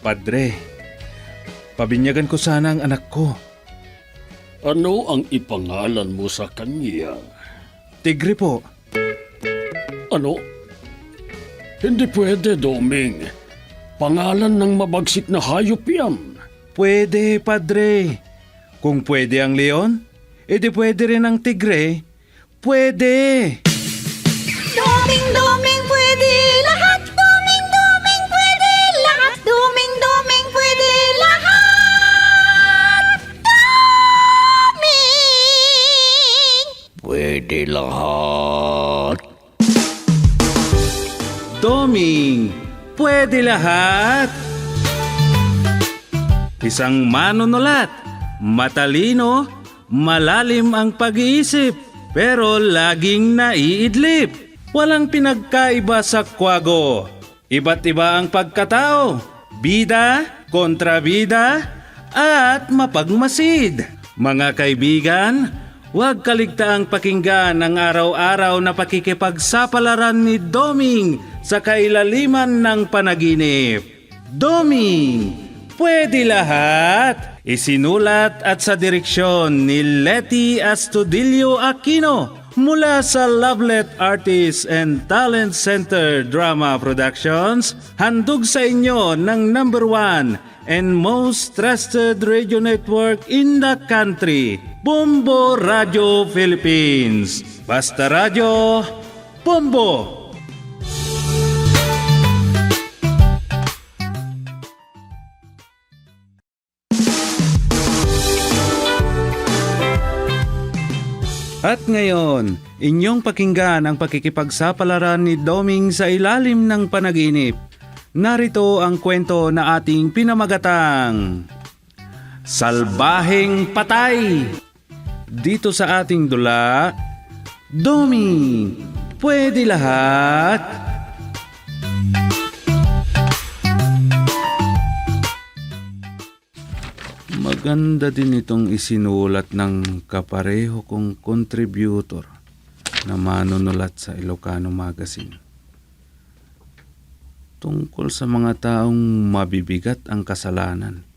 Padre, pabinyagan ko sana ang anak ko. Ano ang ipangalan mo sa kanya? Tigre po. Ano? Hindi pwede, Doming. Pangalan ng mabagsik na hayop yan. Pwede, Padre. Kung pwede ang leon, edi pwede rin ang tigre. Pwede! Doming, doming, pwede lahat. Doming, doming, pwede lahat. Doming, doming, pwede lahat. Doming! Pwede lahat. Doming, pwede lahat! Isang manunulat, matalino, malalim ang pag-iisip, pero laging naiidlip. Walang pinagkaiba sa kwago. Iba't iba ang pagkatao, bida, kontrabida, at mapagmasid. Mga kaibigan, huwag kaligtaang pakinggan ang araw-araw na pakikipagsapalaran ni Doming sa kailaliman ng panaginip. Doming, pwede lahat! Isinulat at sa direksyon ni Letty Astudillo Aquino mula sa Lovelet Artists and Talent Center Drama Productions, handog sa inyo ng #1 and most trusted radio network in the country, Bombo Radio Philippines. Basta Radio, Bombo! At ngayon, inyong pakinggan ang pakikipagsapalaran ni Doming sa ilalim ng panaginip. Narito ang kwento na ating pinamagatang Salbaheng Patay. Dito sa ating dula, Doming, pwede lahat. Maganda din itong isinulat ng kapareho kong contributor na manunulat sa Ilocano Magazine. Tungkol sa mga taong mabibigat ang kasalanan.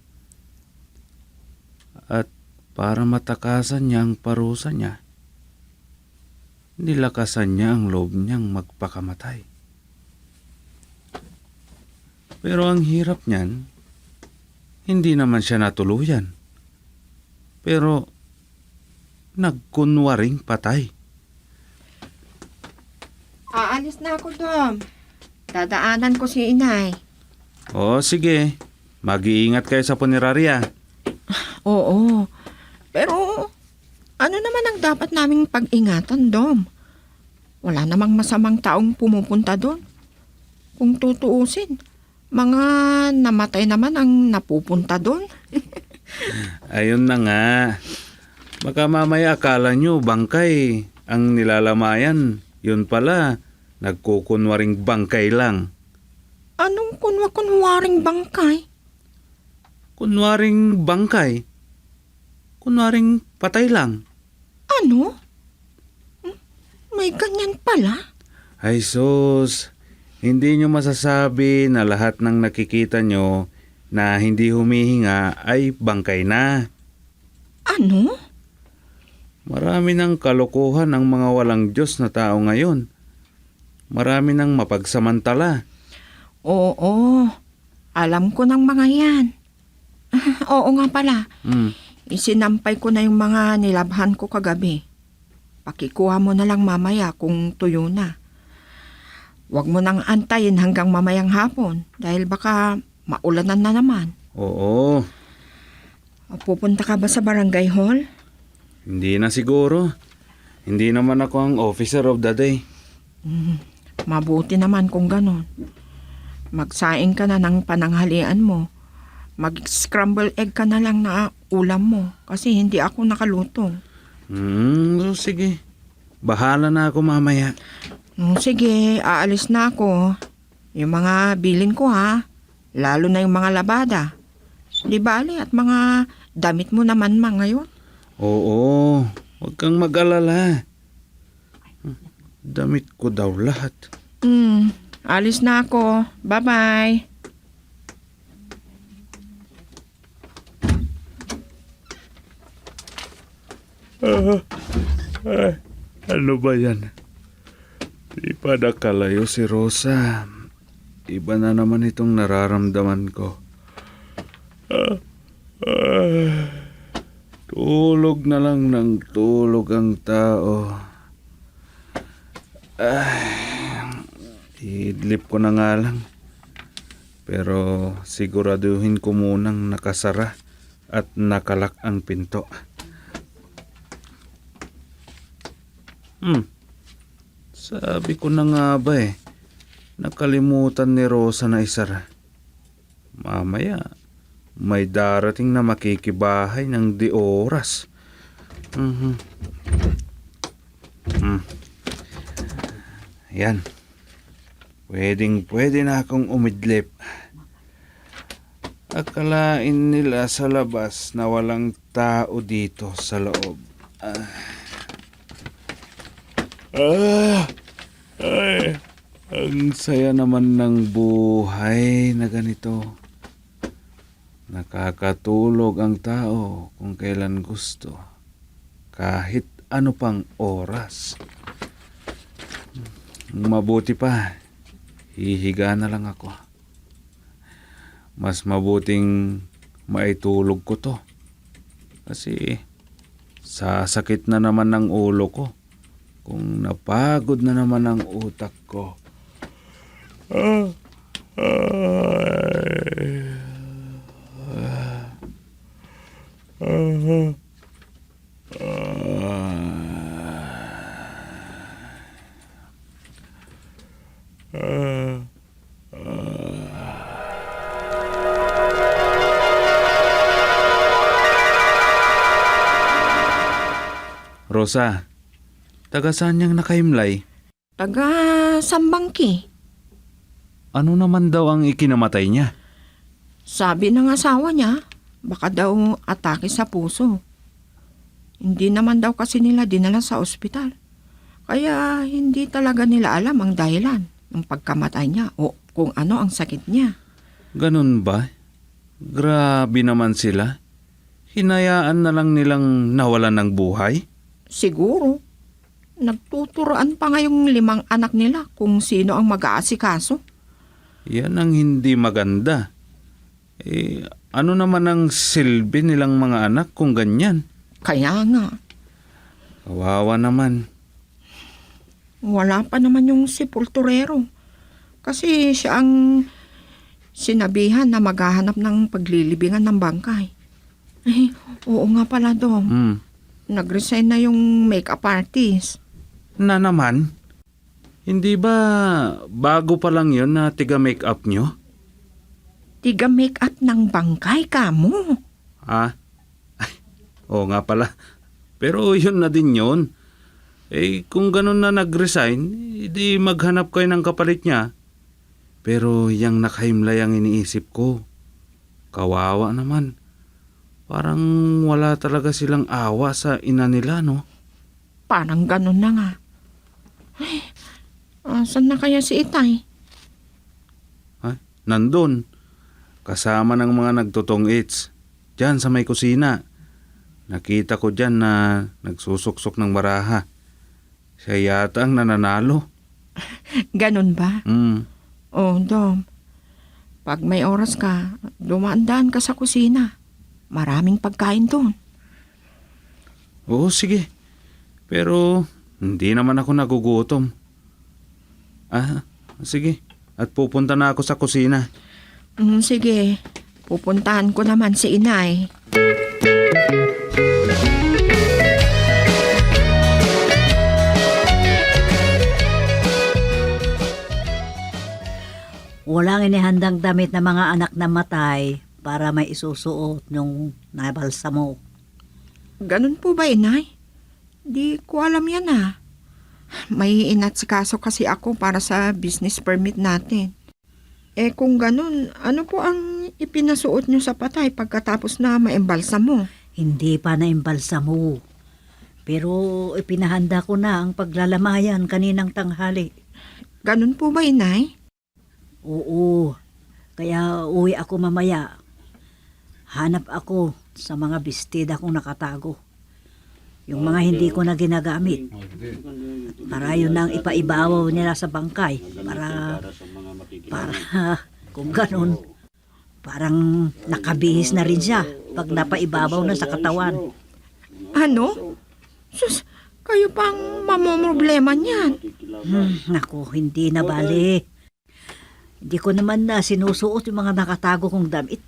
At para matakasan niya ang parusa niya, nilakasan niya ang loob niyang magpakamatay. Pero ang hirap niyan, hindi naman siya natuluyan. Pero nagkunwaring patay. Aalis na ako, Dom. Dadaanan ko si inay. O sige, mag-iingat kayo sa punerarya. Oo. Pero ano naman ang dapat naming pag-ingatan, Dom? Wala namang masamang taong pumupunta doon. Kung tutuusin, mga namatay naman ang napupunta doon. Ayun na nga. Baka mamaya akala nyo bangkay ang nilalamayan. Yun pala, nagkukunwaring bangkay lang. Anong kunwaring bangkay? Kunwaring bangkay? Kunwaring patay lang. Ano? May ganyan pala? Ay sus, hindi nyo masasabi na lahat ng nakikita nyo na hindi humihinga ay bangkay na. Ano? Marami ng kalokohan ang mga walang Diyos na tao ngayon. Marami ng mapagsamantala. Oo, alam ko ng mga yan. Oo nga pala, isinampay ko na yung mga nilabhan ko kagabi. Pakikuha mo na lang mamaya kung tuyo na. Huwag mo nang antayin hanggang mamayang hapon dahil baka maulanan na naman. Oo, Pupunta ka ba sa barangay hall? hindi na siguro. Hindi naman ako ang officer of the day. Mabuti naman kung ganon. Magsaing ka na ng pananghalian mo. Mag-scramble egg ka na lang na ulam mo kasi hindi ako nakaluto. So sige. Bahala na ako mamaya. Sige, aalis na ako. Yung mga bilin ko ha, lalo na yung mga labada. Di bali at mga damit mo naman ngayon. Oo, huwag kang mag-alala. Damit ko daw lahat. Alis na ako. Bye-bye. Ano ba yan? Di pa nakalayo si Rosa. Iba na naman itong nararamdaman ko. Tulog na lang ng tulog ang tao. Idlip ko na nga lang. Pero siguraduhin ko munang nakasara at nakalak ang pinto. Sabi ko na nga ba nakalimutan ni Rosa na isara. Mamaya, may darating na makikibahay ng di oras. Yan. Pwede na akong umidlip. Akalain nila sa labas na walang tao dito sa loob. Ang saya naman ng buhay na ganito. Nakakatulog ang tao kung kailan gusto. Kahit ano pang oras. Mabuti pa, hihiga na lang ako. Mas mabuting maitulog ko to. Kasi sasakit na naman ng ulo ko kung napagod na naman ang utak ko. Rosa, taga saan niyang nakahimlay? Taga Sambangki. Ano naman daw ang ikinamatay niya? Sabi ng asawa niya, baka daw atake sa puso. Hindi naman daw kasi nila dinala sa ospital. Kaya hindi talaga nila alam ang dahilan ng pagkamatay niya o kung ano ang sakit niya. Ganun ba? Grabe naman sila. Hinayaan na lang nilang nawalan ng buhay? Siguro. Nagtuturoan pa nga yung 5 anak nila kung sino ang mag-aasikaso. Yan ang hindi maganda. Ano naman ang silbi nilang mga anak kung ganyan? Kaya nga, Kawawa naman. wala pa naman yung sepulturero. Kasi siya ang sinabihan na maghahanap ng paglilibingan ng bangkay. Oo nga pala, Dom. Nag-resign na yung make-up artist. Na naman? Hindi ba bago pa lang yon na tiga make-up nyo? Tiga make-up ng bangkay ka mo. Ay, oo nga pala. Pero yun na din yun. Kung ganun na nag-resign, di maghanap kayo ng kapalit niya. Pero yung nakahimlay ang iniisip ko. Kawawa naman. Parang wala talaga silang awa sa ina nila, no? Parang ganun na nga. Asan na kaya si Itay? Nandun. Kasama ng mga nagtutong-its. Diyan sa may kusina. Nakita ko diyan na nagsusuksok ng baraha. Siya yata ang nananalo. Ganun ba? Oh, Dom. Pag may oras ka, dumaan-daan ka sa kusina. Maraming pagkain doon. Oo, sige. Pero hindi naman ako nagugutom. Sige. At pupunta na ako sa kusina. Sige, pupuntahan ko naman si Inay. Walang inihandang damit na mga anak na matay para may isusuot nung nabalsamo. Ganun po ba, Inay? Di ko alam yan May inatsikaso kasi ako para sa business permit natin. Kung ganun, ano po ang ipinasuot nyo sa patay pagkatapos na maimbalsa mo? Hindi pa naimbalsamo. Pero ipinahanda ko na ang paglalamayan kaninang tanghali. Ganun po ba, Inay? Oo, kaya uwi ako mamaya. Hanap ako sa mga bestida kong nakatago. Yung mga hindi ko na ginagamit. Para yun ang ipaibawaw nila sa bangkay. Para kung ganun, parang nakabihis na rin siya pag napaibabaw na sa katawan. Ano? Sus, kayo pang mamomroblema niyan. Naku, hindi na bali. Hindi ko naman na sinusuot yung mga nakatago kong damit.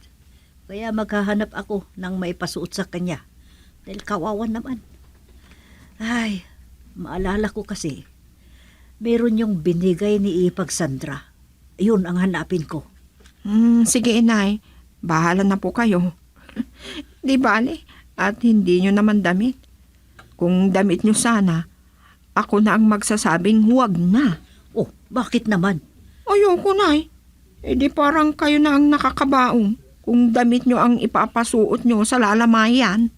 Kaya maghahanap ako ng maipasuot sa kanya. Dahil kawawan naman. Ay, maalala ko kasi, meron yung binigay ni Ipag Sandra. Yun ang hanapin ko. Sige, inay. Bahala na po kayo. Di bale, at hindi nyo naman damit. Kung damit nyo sana, ako na ang magsasabing huwag na. Oh, bakit naman? Ayoko, nay. Eh di parang kayo na ang nakakabaong kung damit nyo ang ipapasuot nyo sa lalamayan.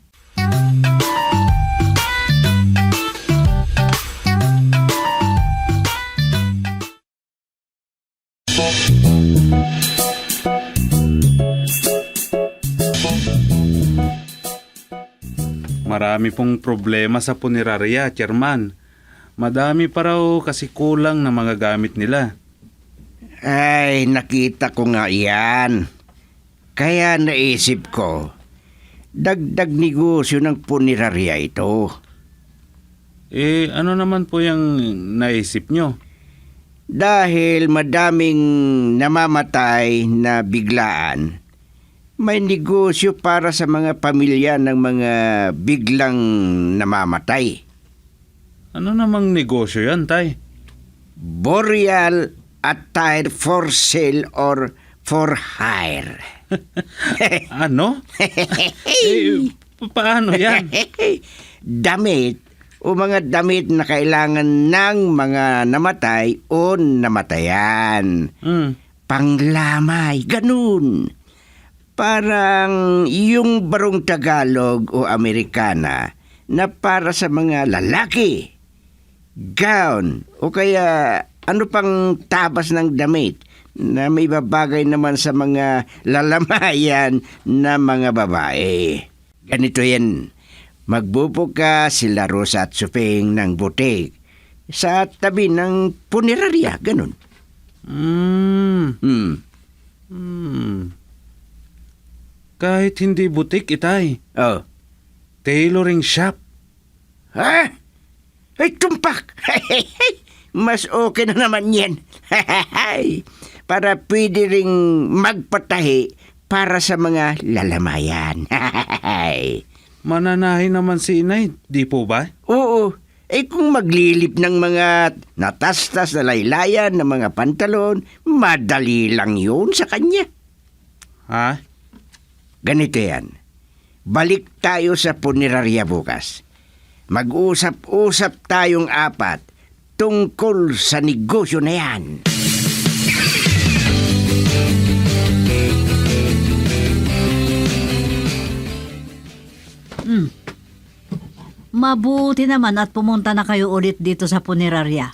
Marami pong problema sa punerarya, Chairman. Madami pa raw kasi kulang na mga gamit nila. Ay, nakita ko nga yan. Kaya naisip ko, dagdag negosyo ng punerarya ito. Ano naman po yung naisip nyo? Dahil madaming namamatay na biglaan, may negosyo para sa mga pamilya ng mga biglang namamatay. Ano namang negosyo yan, Tay? Burial attire for sale or for hire. Ano? Paano yan? Damit o mga damit na kailangan ng mga namatay o namatayan. Panglamay, ganun. Parang yung barong Tagalog o Amerikana na para sa mga lalaki. Gown o kaya ano pang tabas ng damit na may babagay naman sa mga lalamayan na mga babae. Ganito yan. Magbubuka sila Rosa at Suping ng butik sa tabi ng punerarya, ganun. Kahit hindi butik, Itay. Oh. Tailoring shop. Ha? Ay, tumpak! Mas okay na naman yan. Para pwede ring magpatahi para sa mga lalamayan. Mananahi naman si Inay, di po ba? Oo. Kung maglilip ng mga natastas na laylayan ng mga pantalon, madali lang yun sa kanya. Ha? Ganito yan. Balik tayo sa punerarya bukas. Mag-usap-usap tayong apat tungkol sa negosyo na yan. Mabuti naman at pumunta na kayo ulit dito sa punerarya.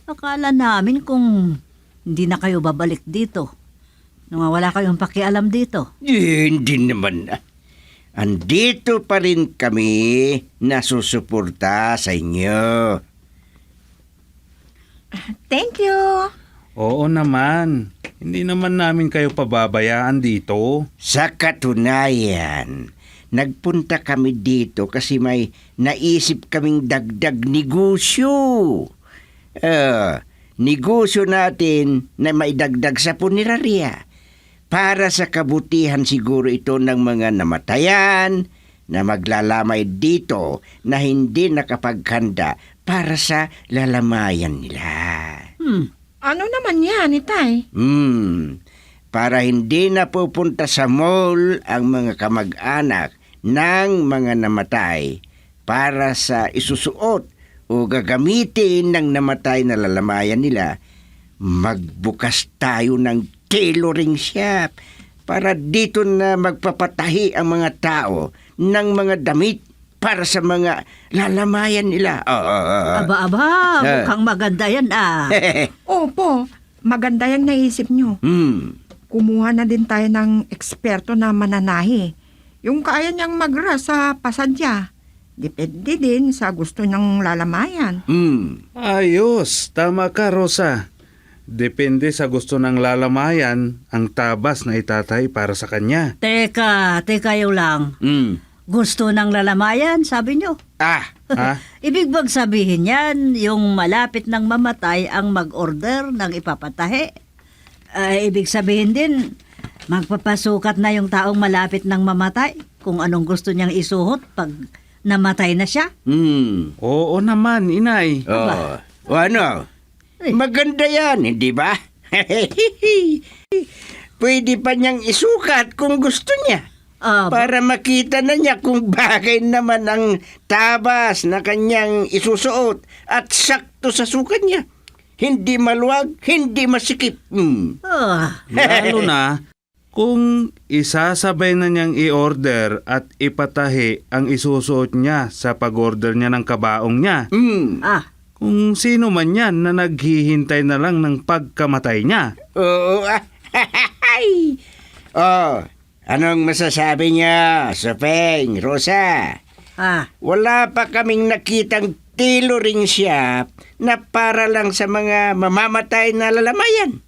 Akala namin kung hindi na kayo babalik dito. Nung wala kayong pakialam dito. Hindi naman na. Andito pa rin kami na susuporta sa inyo. Thank you. Oo naman. Hindi naman namin kayo pababayaan dito. Sa katunayan, nagpunta kami dito kasi may naisip kaming dagdag negosyo. Negosyo natin na maidagdag sa punerarya. Para sa kabutihan siguro ito ng mga namatayan na maglalamay dito na hindi nakapaghanda para sa lalamayan nila. Ano naman yan, itay? Para hindi na pupunta sa mall ang mga kamag-anak ng mga namatay para sa isusuot o gagamitin ng namatay na lalamayan nila, magbukas tayo ng tailoring shop para dito na magpapatahi ang mga tao ng mga damit para sa mga lalamayan nila. Aba, mukhang maganda yan Opo, maganda yung naisip nyo. Kumuha na din tayo ng eksperto na mananahi. Yung kaya niyang magra sa pasadya. Depende din sa gusto ng lalamayan. Ayos, tama ka Rosa. Depende sa gusto ng lalamayan ang tabas na itatay para sa kanya. Teka yung lang. Gusto ng lalamayan, sabi nyo. Ha? Ibig bang sabihin yan, yung malapit ng mamatay ang mag-order ng ipapatahi? Ibig sabihin din, magpapasukat na yung taong malapit ng mamatay kung anong gusto niyang isuhot pag namatay na siya? Oo naman, inay. O ano? Maganda yan, hindi ba? Pwede pa niyang isukat kung gusto niya. Para makita na niya kung bagay naman ang tabas na kanyang isusuot at sakto sa sukat niya. Hindi maluwag, hindi masikip. Lalo na kung isasabay na niyang i-order at ipatahi ang isusuot niya sa pag-order niya ng kabaong niya. Kung sino man yan na naghihintay na lang ng pagkamatay niya. Oo. Anong masasabi niya, Sopeng, Rosa? Wala pa kaming nakitang tailoring shop na para lang sa mga mamamatay na lalamayan.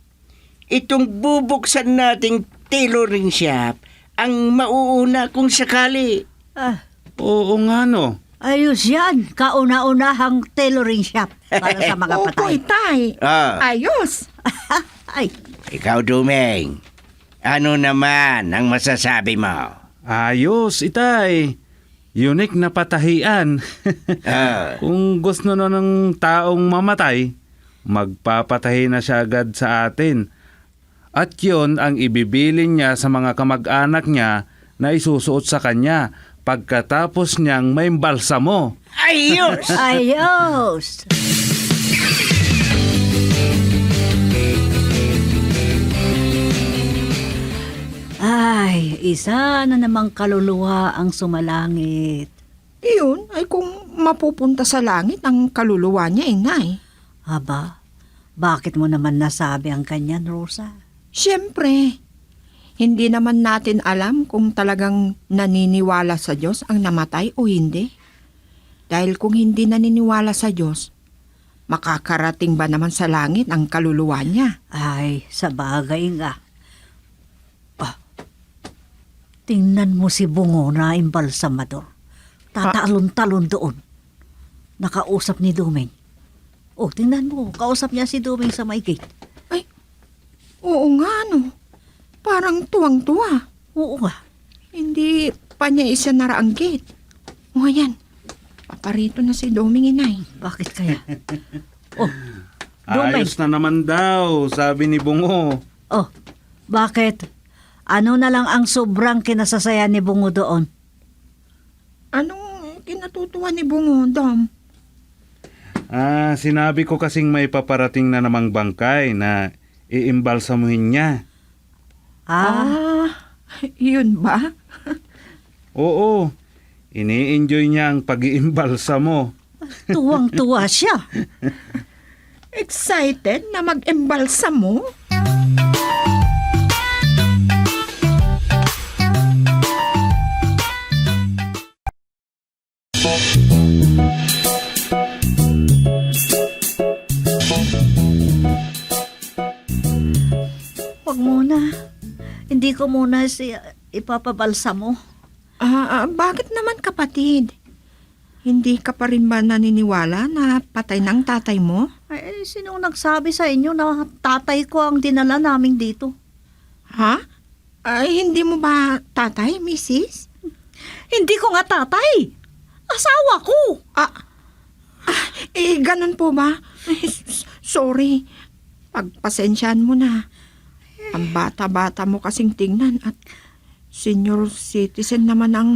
Itong bubuksan nating tailoring shop ang mauuna kung sakali. Oo nga no. Ayos yan, kauna-unahang tailoring shop para sa mga Opo, patay. itay. Ayos. Ay, Ikaw, Dumeng, ano naman ang masasabi mo? Ayos, itay. Unique na patahian. Kung gusto na ng taong mamatay, magpapatahi na siya agad sa atin. At yun ang ibibilin niya sa mga kamag-anak niya na isusuot sa kanya pagkatapos niyang may balsamo. Ayos! ayos! Ay, isa na namang kaluluwa ang sumalangit. Iyon ay kung mapupunta sa langit ang kaluluwa niya, inay. Aba, bakit mo naman nasabi ang kanyan, Rosa? Siyempre, hindi naman natin alam kung talagang naniniwala sa Diyos ang namatay o hindi. Dahil kung hindi naniniwala sa Diyos, makakarating ba naman sa langit ang kaluluwa niya? Ay, sa bagay nga. Tingnan mo si Bungo na imbalsamador. Tatalon-talon doon. Nakausap ni Dumeng. Tingnan mo, kausap niya si Dumeng sa may gate. Ay, oo nga no. Parang tuwang-tuwa. Oo nga. Hindi pa niya isa nara ang gate. O yan, paparito na si Doming, inay. Bakit kaya? Dumeng. Ayos na naman daw, sabi ni Bungo. Bakit? Ano na lang ang sobrang kinasasaya ni Bungo doon? Anong kinatutuwa ni Bungo, Dom? Sinabi ko kasing may paparating na namang bangkay na iimbalsamuhin niya. Yun ba? Oo, ini-enjoy niya ang pag-iimbalsamo. Tuwang-tuwa siya. Excited na mag-embalsa mo? Huwag muna. Hindi ko muna ipapabalsa mo. Bakit naman, kapatid? Hindi ka pa rin ba naniniwala na patay ng tatay mo? Ay, sinong nagsabi sa inyo na tatay ko ang dinala namin dito? Ha? Ay, hindi mo ba tatay, misis? Hindi ko nga tatay. Asawa ko. Ganun po ba? Sorry. Pagpasensyaan mo na. Ang bata-bata mo kasing tingnan at senior citizen naman ang...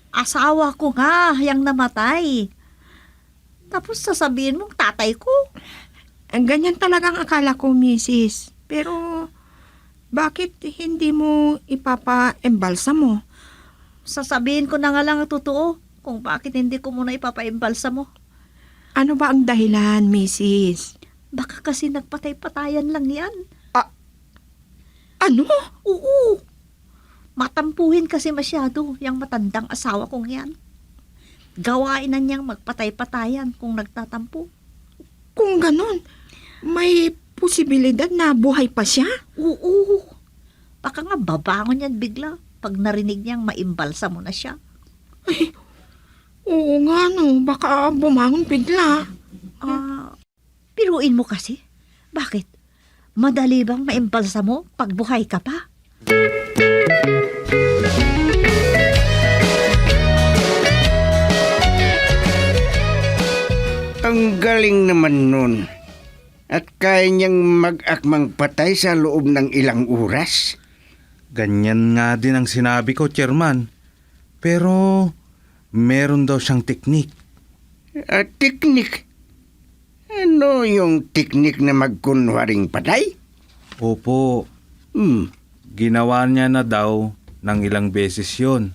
Asawa ko nga, yang namatay. Tapos sasabihin mong tatay ko. Ganyan talagang akala ko, misis. Pero, bakit hindi mo ipapa-embalsa mo? Sasabihin ko na nga lang ang totoo kung bakit hindi ko muna ipapaimbalsa mo. Ano ba ang dahilan, misis? Baka kasi nagpatay-patayan lang yan. Ano? Oo. Matampuhin kasi masyado yung matandang asawa kong yan. gawain na niyang magpatay-patayan kung nagtatampo. Kung ganon, may posibilidad na buhay pa siya? Oo. Baka nga babangon yan bigla pag narinig niyang maimbalsa mo na siya. Oo nga no, baka bumangon bigla. Piruin mo kasi. Bakit? Madali bang maimbalsa mo pag buhay ka pa? Ang galing naman nun. At kaya niyang mag-akmang patay sa loob ng ilang oras. Ganyan nga din ang sinabi ko, Chairman. Pero meron daw siyang teknik. Teknik? Ano yung teknik na magkunwaring patay? Opo, Hmm. ginawa niya na daw ng ilang beses yun.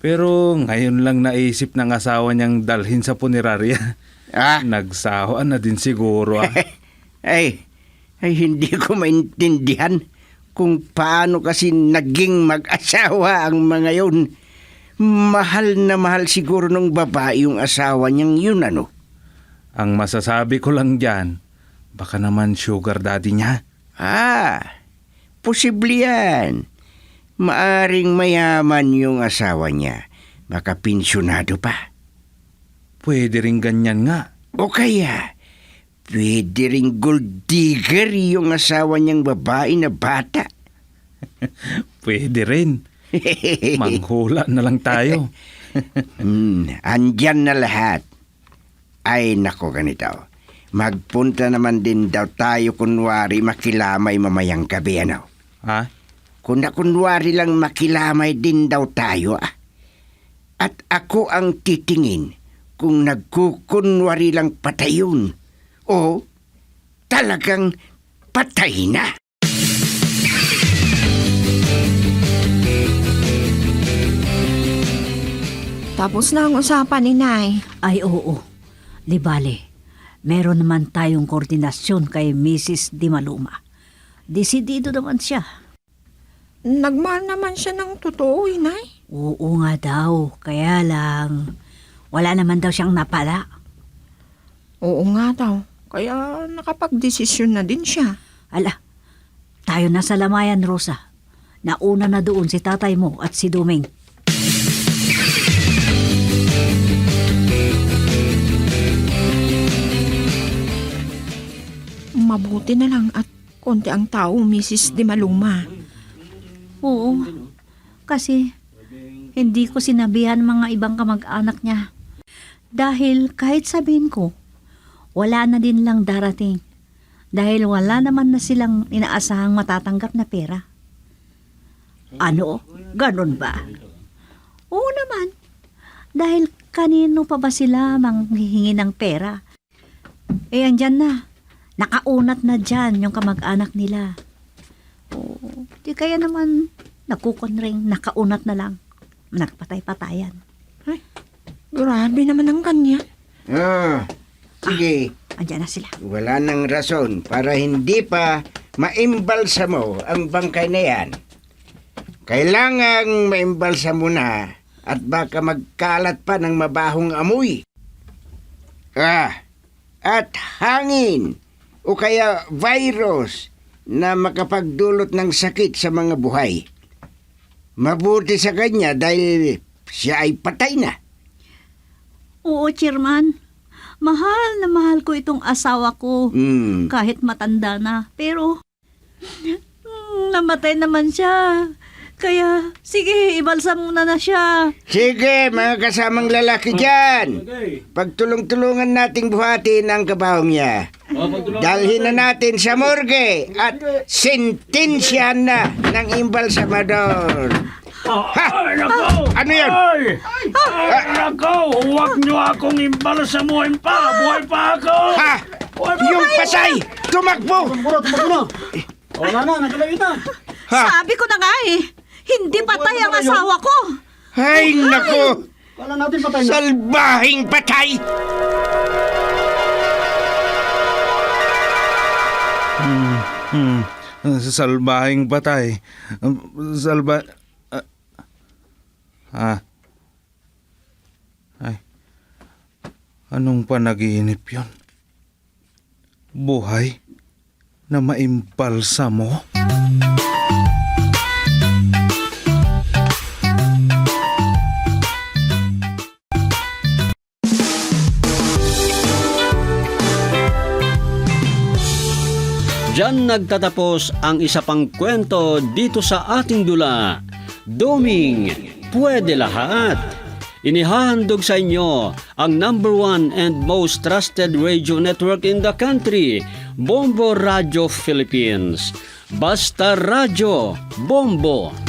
Pero ngayon lang naisip ng asawa niyang dalhin sa punerarya. Nagsawa na din siguro. Ay, hindi ko maintindihan kung paano kasi naging mag-asawa ang mga yun. Mahal na mahal siguro ng babae yung asawa niyang yun, ano? Ang masasabi ko lang dyan, baka naman sugar daddy niya. Posible yan. Maaring mayaman yung asawa niya. Baka pensyonado pa. Pwede rin ganyan nga. O kaya, pwede ring gold digger yung asawa niyang babae na bata. Pwede rin. Manghula na lang tayo. Andyan na lahat. Ay nako, ganito. Magpunta naman din daw tayo kunwari makilamay mamayang gabi, ano? Ha? Kunwari lang makilamay din daw tayo, At ako ang titingin kung nagkukunwari lang patay yun o talagang patay na. Tapos na ang usapan ni Nay. Ay oo. Di bale, meron naman tayong koordinasyon kay Mrs. Di Maluma. Desidido naman siya. Nagmahal naman siya ng totoo, Nay. Oo nga daw, kaya lang wala naman daw siyang napala. Oo nga daw. Kaya nakapag-desisyon na din siya. Ala, tayo na sa lamayan, Rosa. Nauna na doon si tatay mo at si Duming. Mabuti na lang at konti ang tao, Mrs. Di Maluma. Oo, kasi hindi ko sinabihan mga ibang kamag-anak niya. Dahil kahit sabihin ko, wala na din lang darating. Dahil wala naman na silang inaasahang matatanggap na pera. Ano? Ganon ba? Oo naman. Dahil kanino pa ba sila manghihingi ng pera? Andyan na. Nakaunat na dyan yung kamag-anak nila. Oo, di kaya naman nakukonring nakaunat na lang. Nagpatay-patayan. Grabe naman ang kanya. Sige. Andyan na sila. Wala nang rason para hindi pa maimbalsa mo ang bangkay na yan. Kailangang maimbalsa mo na at baka magkalat pa ng mabahong amoy. At hangin o kaya virus na makapagdulot ng sakit sa mga buhay. Mabuti sa kanya dahil siya ay patay na. Oo, Chairman. Mahal na mahal ko itong asawa ko. Kahit matanda na. Pero, namatay naman siya. Kaya, sige, ibalsa muna na siya. Sige, mga kasamang lalaki dyan. Pagtulong-tulungan nating buhatin ang kabahong niya. Dalhin na natin sa morgue at sentensyahan na ng imbalsamador. Ano yan? Nako, huwag niyo akong imbalsamuhin pa. Buhay pa ako. Yung patay! Tumakbo! Wala na, nakalawin na. Sabi ko na nga hindi patay ang asawa ko. Ay, naku! Wala natin patay na. Salbahing patay! Salbahing patay. Ay. Anong panaginip yon? Buhay na maimpalsa mo? Diyan nagtatapos ang isa pang kwento dito sa ating dula. Doming, pwede lahat. Inihahandog sa inyo ang #1 and most trusted radio network in the country, Bombo Radio Philippines. Basta Radio, Bombo.